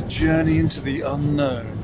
journey into the unknown.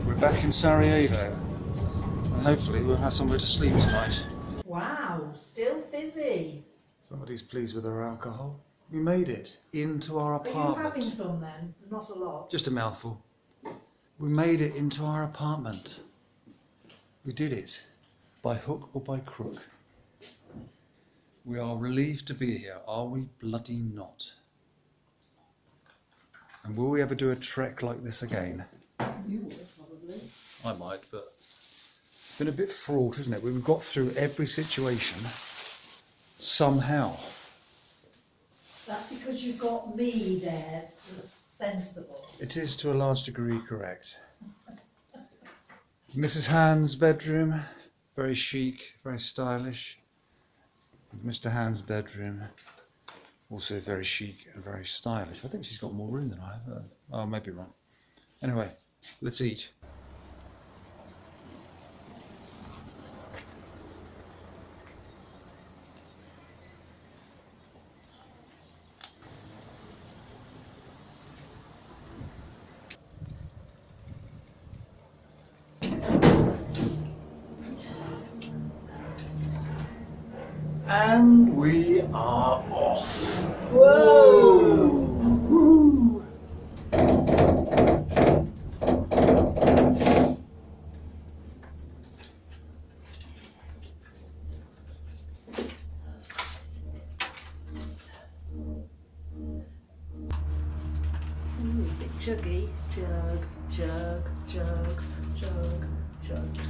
We're back in Sarajevo, and hopefully we'll have somewhere to sleep tonight. Wow, still fizzy. Somebody's pleased with our alcohol. We made it into our apartment. Are you having some then? Not a lot. Just a mouthful. We made it into our apartment. We did it, by hook or by crook. We are relieved to be here, are we bloody not? And will we ever do a trek like this again? You would, probably. I might, but it's been a bit fraught, isn't it? We've got through every situation somehow. That's because you've got me there that's sensible. It is to a large degree correct. Mrs. Hand's bedroom, very chic, very stylish. Mr. Hand's bedroom, also very chic and very stylish. I think she's got more room than I have. Oh, maybe wrong. Anyway, let's eat. And we are off. Whoa! Woo! Ooh, bit chuggy. Chug, chug, chug, chug, chug, chug, chug.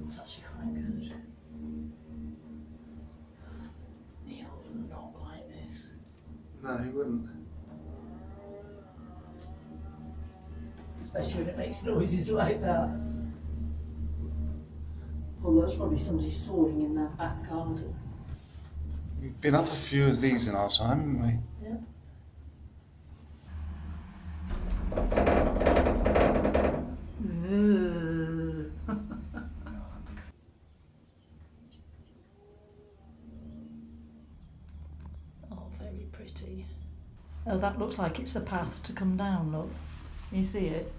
It's actually quite good. Neil would not like this. No, he wouldn't. Especially when it makes noises like that. Although it's probably somebody sawing in their back garden. We've been up a few of these in our time, haven't we? Yeah. Oh, very pretty. Oh, that looks like it's the path to come down, look. You see it?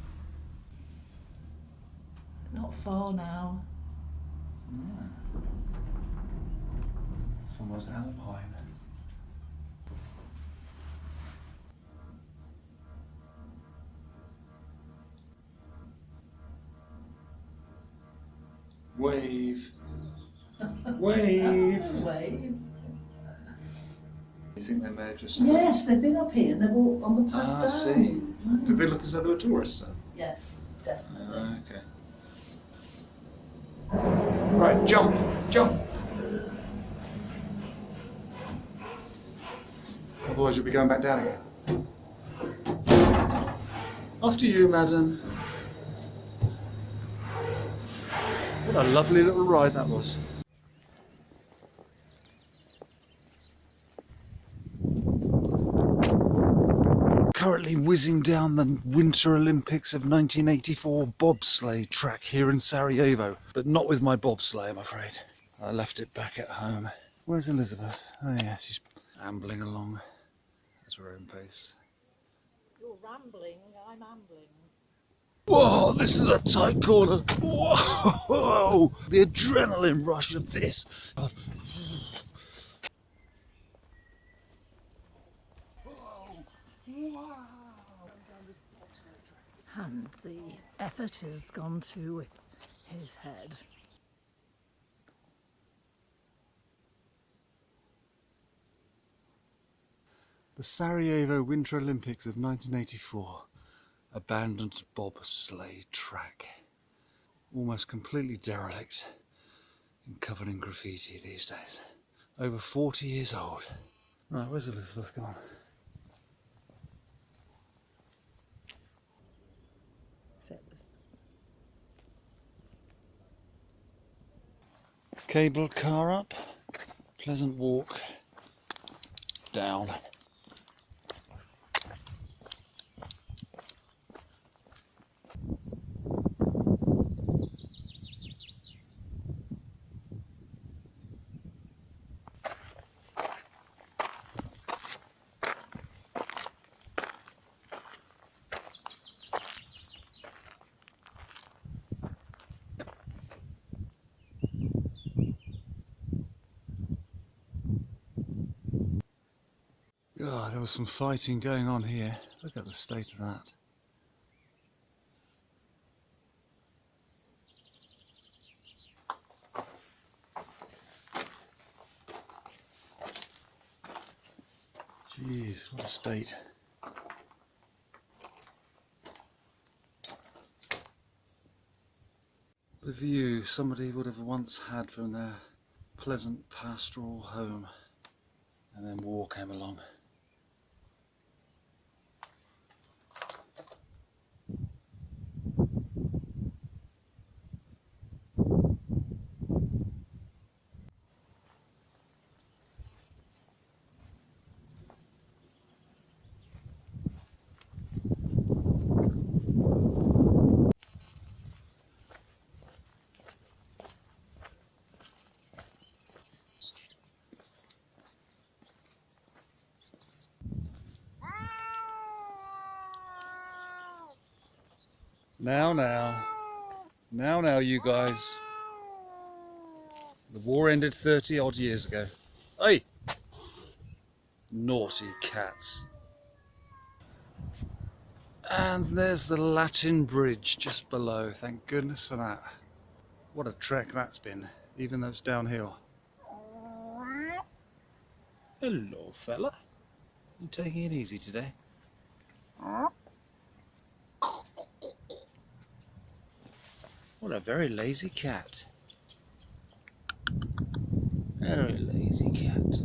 Not far now. Yeah. It's almost alpine. Wave. Wave. Wave. You think they may have just... Yes, they've been up here and they've walked on the path down. I see. Did they look as though they were tourists then? Yes, definitely. Okay. Right, jump, jump. Otherwise you'll be going back down again. After you, madam. What a lovely little ride that was. Currently whizzing down the Winter Olympics of 1984 bobsleigh track here in Sarajevo, but not with my bobsleigh, I'm afraid. I left it back at home. Where's Elizabeth? Oh yeah, she's ambling along at her own pace. You're rambling, I'm ambling. Whoa, this is a tight corner. Whoa, the adrenaline rush of this. And the effort has gone to his head. The Sarajevo Winter Olympics of 1984. Abandoned bobsleigh track. Almost completely derelict and covered in graffiti these days. Over 40 years old. Right, where's Elizabeth gone? Cable car up, pleasant walk down. there was some fighting going on here. Look at the state of that. Jeez, what a state. The view somebody would have once had from their pleasant pastoral home, and then war came along. Now, you guys. The war ended 30 odd years ago. Hey! Naughty cats. And there's the Latin Bridge just below. Thank goodness for that. What a trek that's been, even though it's downhill. Hello, fella. You taking it easy today? What a very lazy cat. Very lazy cat.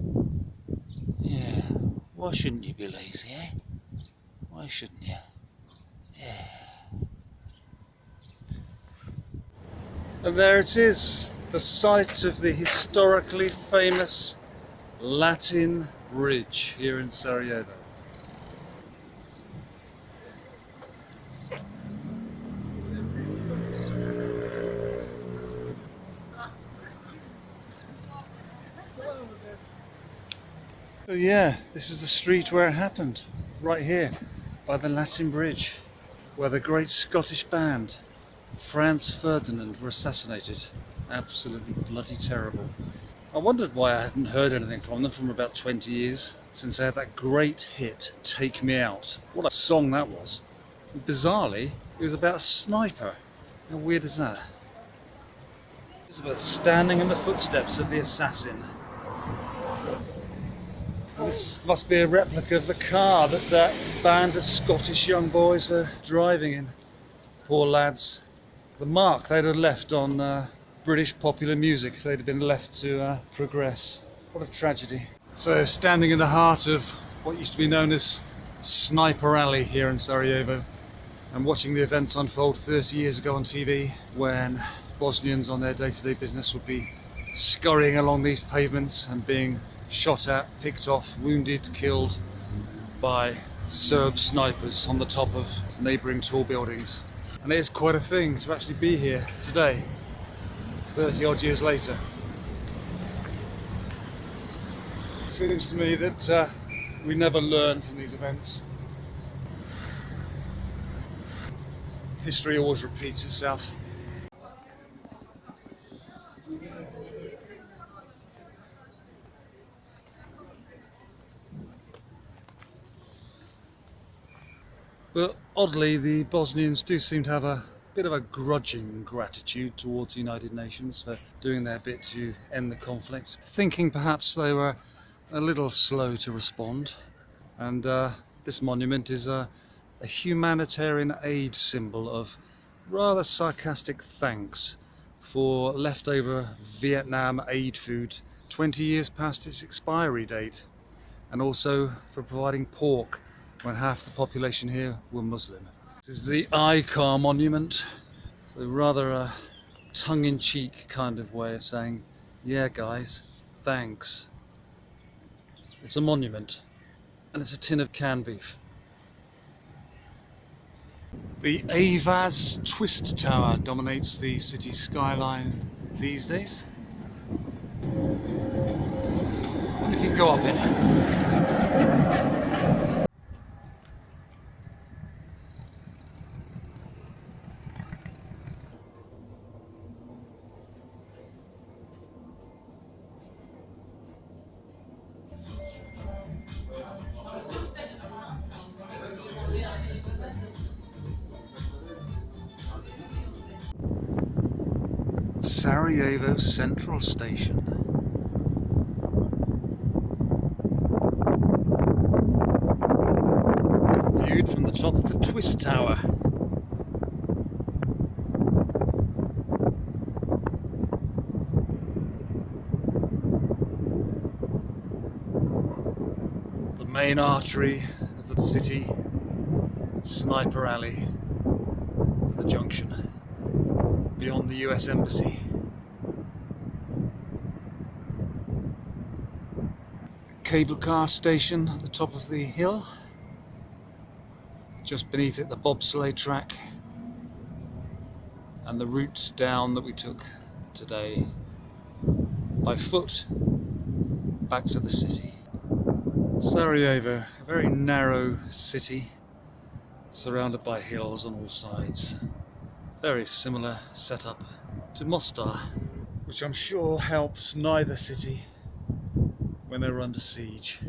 Yeah. Why shouldn't you be lazy, eh? Why shouldn't you? Yeah. And there it is, the site of the historically famous Latin Bridge here in Sarajevo. So yeah, this is the street where it happened, right here, by the Latin Bridge, where the great Scottish band, Franz Ferdinand, were assassinated. Absolutely bloody terrible. I wondered why I hadn't heard anything from them for about 20 years, since they had that great hit, Take Me Out. What a song that was. And bizarrely, it was about a sniper. How weird is that? Elizabeth standing in the footsteps of the assassin. This must be a replica of the car that that band of Scottish young boys were driving in. Poor lads. The mark they'd have left on British popular music if they'd have been left to progress. What a tragedy. So, standing in the heart of what used to be known as Sniper Alley here in Sarajevo, and watching the events unfold 30 years ago on TV, when Bosnians on their day-to-day business would be scurrying along these pavements and being shot at, picked off, wounded, killed by Serb snipers on the top of neighbouring tall buildings. And it is quite a thing to actually be here today, 30 odd years later. It seems to me that we never learn from these events. History always repeats itself. But oddly, the Bosnians do seem to have a bit of a grudging gratitude towards the United Nations for doing their bit to end the conflict, thinking perhaps they were a little slow to respond. And this monument is a humanitarian aid symbol of rather sarcastic thanks for leftover Vietnam aid food 20 years past its expiry date, and also for providing pork when half the population here were Muslim. This is the Icar monument, so rather a tongue-in-cheek kind of way of saying, yeah guys, thanks. It's a monument, and it's a tin of canned beef. The Avaz Twist Tower dominates the city skyline these days. And if you go up it, Sarajevo Central Station. Viewed from the top of the Twist Tower. The main artery of the city, Sniper Alley, the junction, beyond the US Embassy. Cable car station at the top of the hill. Just beneath it, the bobsleigh track, and the route down that we took today by foot back to the city. Sarajevo, a very narrow city surrounded by hills on all sides. Very similar setup to Mostar, which I'm sure helps neither city when they were under siege.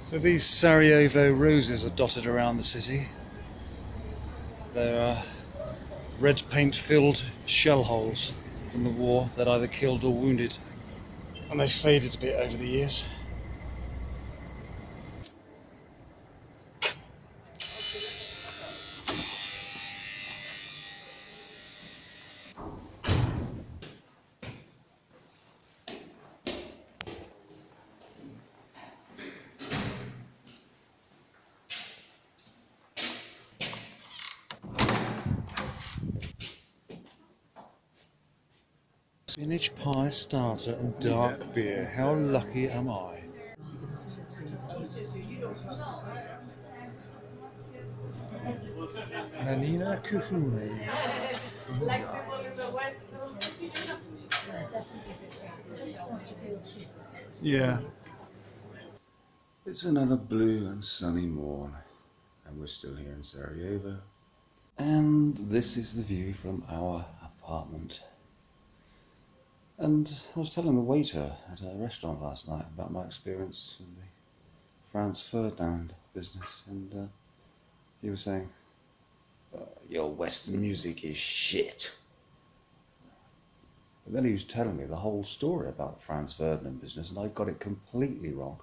So these Sarajevo roses are dotted around the city. There are red paint filled shell holes from the war that either killed or wounded, and they've faded a bit over the years. Spinach pie starter and dark beer. How lucky am I? Nanina Kuhune. Yeah. It's another blue and sunny morn, and we're still here in Sarajevo. And this is the view from our apartment. And I was telling the waiter at a restaurant last night about my experience in the Franz Ferdinand business, and he was saying, your Western music is shit. But then he was telling me the whole story about the Franz Ferdinand business, and I got it completely wrong.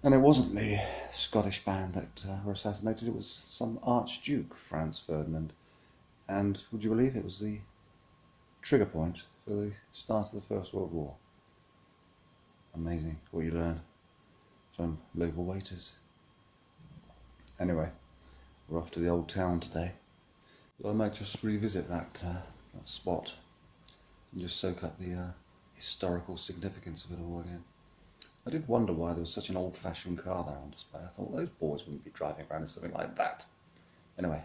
And it wasn't the Scottish band that were assassinated, it was some Archduke Franz Ferdinand. And would you believe it was the trigger point for the start of the First World War. Amazing what you learn from local waiters. Anyway, we're off to the old town today. I might just revisit that spot and just soak up the historical significance of it all again. I did wonder why there was such an old-fashioned car there on display. I thought those boys wouldn't be driving around in something like that. Anyway,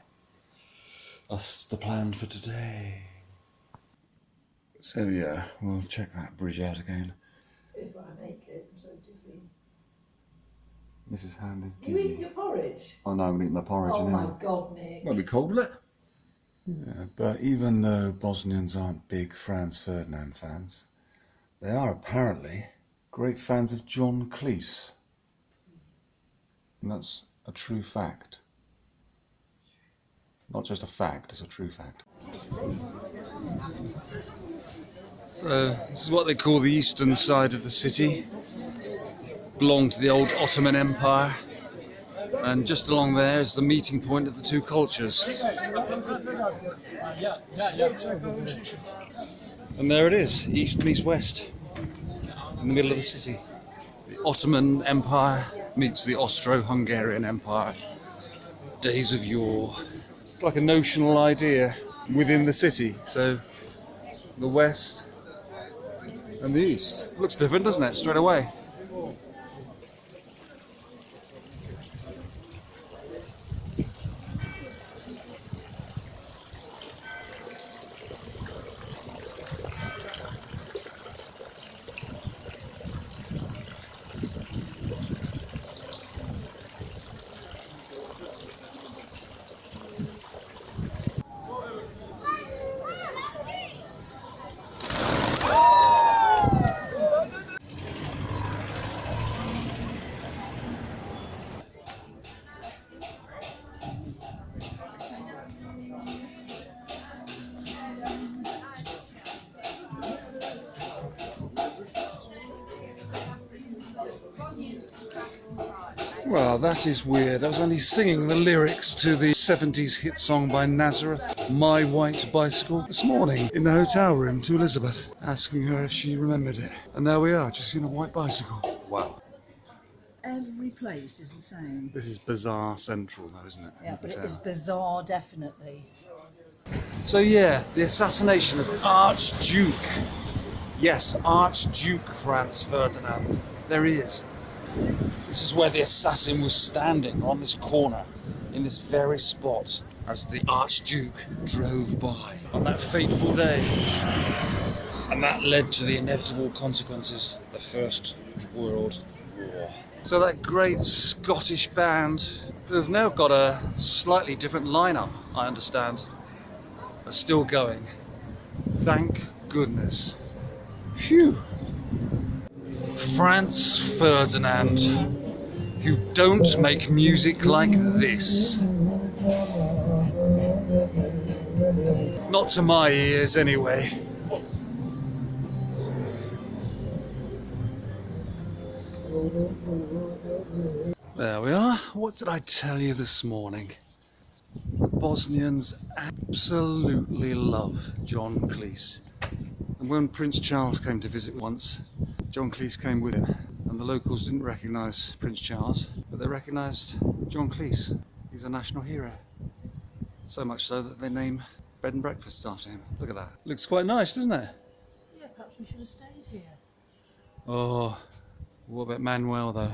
that's the plan for today. So yeah, we'll check that bridge out again. If I make it, I'm so dizzy. Mrs. Hand is You dizzy. eating your porridge? Oh no, I'm going to eat my porridge Oh now. my God, Nick. Won't be cold, will it? Yeah, but even though Bosnians aren't big Franz Ferdinand fans, they are apparently great fans of John Cleese. And that's a true fact. Not just a fact, it's a true fact. So, this is what they call the eastern side of the city. Belonged to the old Ottoman Empire. And just along there is the meeting point of the two cultures. And there it is, east meets west, in the middle of the city. The Ottoman Empire meets the Austro-Hungarian Empire. Days of yore. It's like a notional idea within the city. So, the west and the east. Looks different, doesn't it, straight away? Well, that is weird. I was only singing the lyrics to the 70s hit song by Nazareth, My White Bicycle, this morning in the hotel room to Elizabeth, asking her if she remembered it. And there we are, just in a white bicycle. Wow. Every place is the same. This is bizarre central though, isn't it? Yeah, but it is bizarre, definitely. So yeah, the assassination of Archduke. Yes, Archduke Franz Ferdinand. There he is. This is where the assassin was standing, on this corner, in this very spot, as the Archduke drove by on that fateful day. And that led to the inevitable consequences, the First World War. So that great Scottish band, who have now got a slightly different lineup, I understand, are still going. Thank goodness. Phew. Franz Ferdinand, you don't make music like this. Not to my ears, anyway. There we are. What did I tell you this morning? Bosnians absolutely love John Cleese. And when Prince Charles came to visit once, John Cleese came with him. And the locals didn't recognise Prince Charles, but they recognised John Cleese. He's a national hero. So much so that they name bed and breakfasts after him. Look at that. Looks quite nice, doesn't it? Yeah, perhaps we should have stayed here. Oh, what about Manuel though?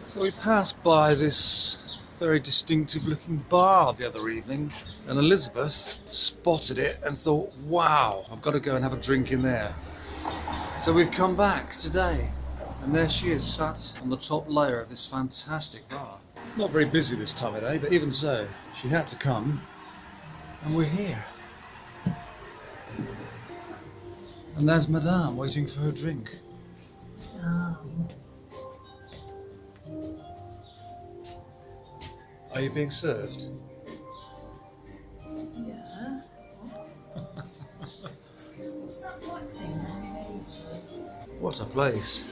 So we passed by this very distinctive looking bar the other evening, and Elizabeth spotted it and thought, wow, I've got to go and have a drink in there. So we've come back today, and there she is, sat on the top layer of this fantastic bar. Not very busy this time of day, but even so, she had to come, and we're here. And there's Madame waiting for her drink. Are you being served? Yeah. What's that black thing hanging over? What a place.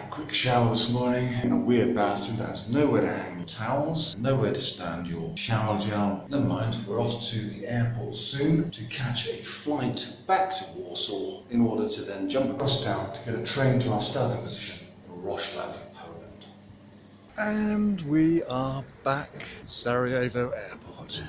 Quick shower this morning in a weird bathroom that has nowhere to hang your towels, nowhere to stand your shower gel. Never mind, we're off to the airport soon to catch a flight back to Warsaw in order to then jump across town to get a train to our starting position in Wrocław, Poland. And we are back at Sarajevo Airport.